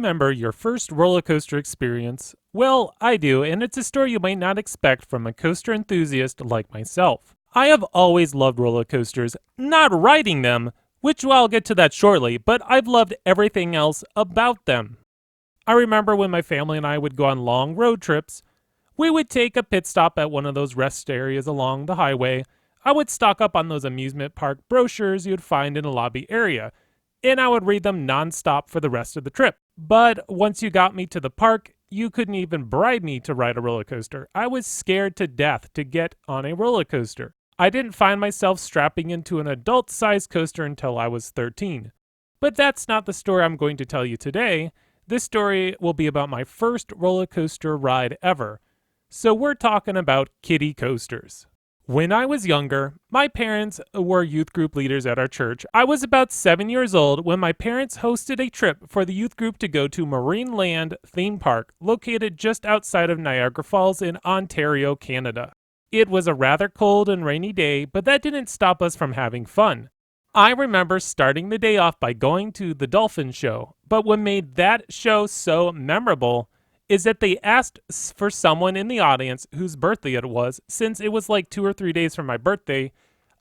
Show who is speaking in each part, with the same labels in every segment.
Speaker 1: remember your first roller coaster experience? Well, I do, and it's a story you might not expect from a coaster enthusiast like myself. I have always loved roller coasters, not riding them, which I'll get to that shortly, but I've loved everything else about them. I remember when my family and I would go on long road trips, we would take a pit stop at one of those rest areas along the highway. I would stock up on those amusement park brochures you'd find in a lobby area, and I would read them nonstop for the rest of the trip. But once you got me to the park, you couldn't even bribe me to ride a roller coaster. I was scared to death to get on a roller coaster. I didn't find myself strapping into an adult-sized coaster until I was 13. But that's not the story I'm going to tell you today. This story will be about my first roller coaster ride ever. So we're talking about kiddie coasters. When I was younger, my parents were youth group leaders at our church. I was about 7 years old when my parents hosted a trip for the youth group to go to Marineland Theme Park, located just outside of Niagara Falls in Ontario, Canada. It was a rather cold and rainy day, but that didn't stop us from having fun. I remember starting the day off by going to the dolphin show, but what made that show so memorable is that they asked for someone in the audience whose birthday it was. Since it was like 2 or 3 days from my birthday,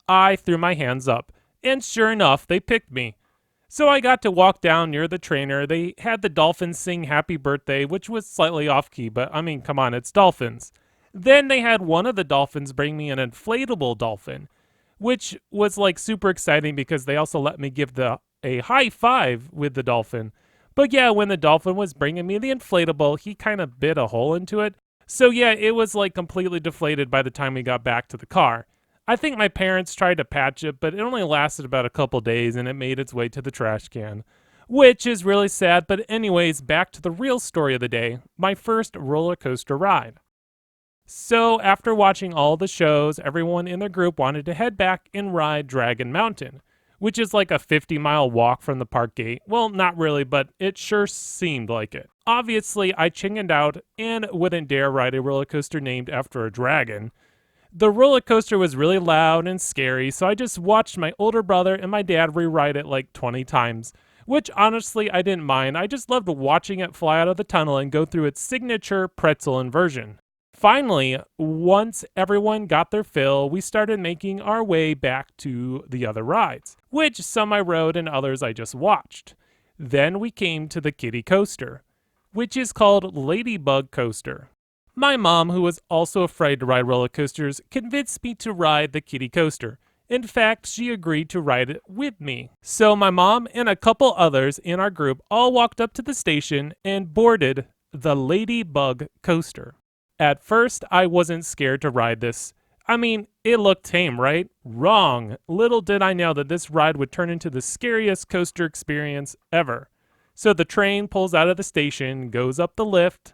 Speaker 1: I threw my hands up, and sure enough, they picked me. So I got to walk down near the trainer. They had the dolphins sing happy birthday, which was slightly off-key, but I mean, come on, it's dolphins. Then they had one of the dolphins bring me an inflatable dolphin, which was like super exciting because they also let me give a high five with the dolphin. But yeah, when the dolphin was bringing me the inflatable, he kind of bit a hole into it. So yeah, it was like completely deflated by the time we got back to the car. I think my parents tried to patch it, but it only lasted about a couple days and it made its way to the trash can. Which is really sad, but anyways, back to the real story of the day, my first roller coaster ride. So after watching all the shows, everyone in the group wanted to head back and ride Dragon Mountain, which is like a 50-mile walk from the park gate. Well, not really, but it sure seemed like it. Obviously, I chickened out and wouldn't dare ride a roller coaster named after a dragon. The roller coaster was really loud and scary, so I just watched my older brother and my dad rewrite it like 20 times, which honestly I didn't mind. I just loved watching it fly out of the tunnel and go through its signature pretzel inversion. Finally, once everyone got their fill, we started making our way back to the other rides, which some I rode and others I just watched. Then we came to the kiddie coaster, which is called Ladybug Coaster. My mom, who was also afraid to ride roller coasters, convinced me to ride the kiddie coaster. In fact, she agreed to ride it with me. So my mom and a couple others in our group all walked up to the station and boarded the Ladybug Coaster. At first, I wasn't scared to ride this. I mean, it looked tame, right? Wrong. Little did I know that this ride would turn into the scariest coaster experience ever. So the train pulls out of the station, goes up the lift,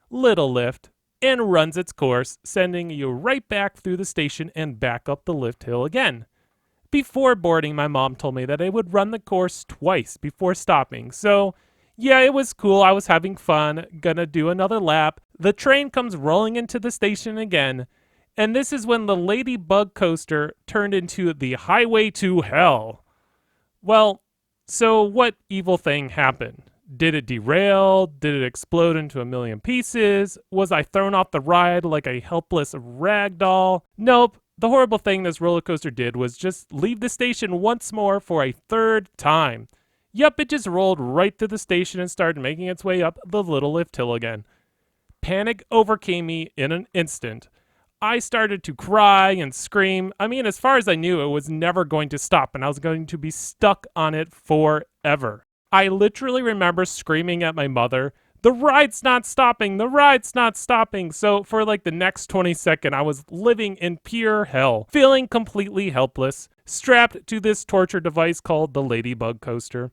Speaker 1: little lift, and runs its course, sending you right back through the station and back up the lift hill again. Before boarding, my mom told me that it would run the course twice before stopping, so yeah, it was cool. I was having fun, gonna do another lap. The train comes rolling into the station again, and this is when the Ladybug Coaster turned into the highway to hell. Well, so what evil thing happened? Did it derail? Did it explode into a million pieces? Was I thrown off the ride like a helpless rag doll? Nope. The horrible thing this roller coaster did was just leave the station once more for a third time. Yup, it just rolled right through the station and started making its way up the little lift hill again. Panic overcame me in an instant. I started to cry and scream. I mean, as far as I knew, it was never going to stop, and I was going to be stuck on it forever. I literally remember screaming at my mother, "The ride's not stopping! The ride's not stopping!" So for like the next 20 seconds, I was living in pure hell, feeling completely helpless, strapped to this torture device called the Ladybug Coaster.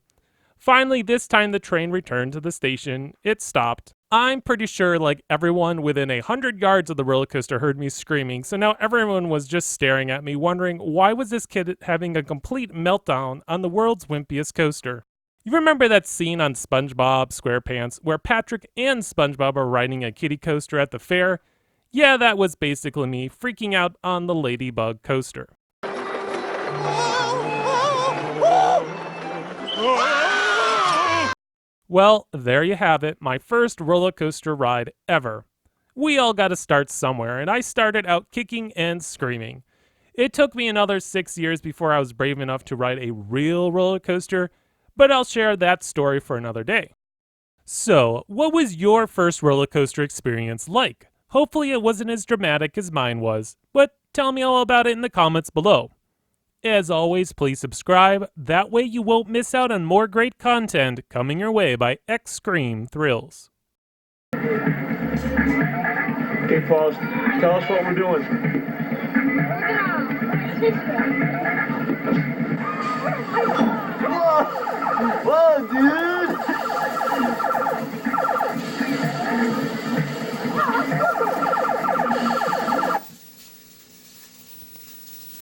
Speaker 1: Finally, this time the train returned to the station. It stopped. I'm pretty sure like everyone within 100 yards of the roller coaster heard me screaming, so now everyone was just staring at me, wondering why was this kid having a complete meltdown on the world's wimpiest coaster. You remember that scene on SpongeBob SquarePants where Patrick and SpongeBob are riding a kiddie coaster at the fair? Yeah, that was basically me freaking out on the Ladybug Coaster. Well, there you have it, my first roller coaster ride ever. We all got to start somewhere, and I started out kicking and screaming. It took me another 6 years before I was brave enough to ride a real roller coaster, but I'll share that story for another day. So, what was your first roller coaster experience like? Hopefully, it wasn't as dramatic as mine was, but tell me all about it in the comments below. As always, please subscribe, that way you won't miss out on more great content coming your way by X-Scream Thrills.
Speaker 2: Okay, Paul, tell us what we're doing.
Speaker 3: We're gonna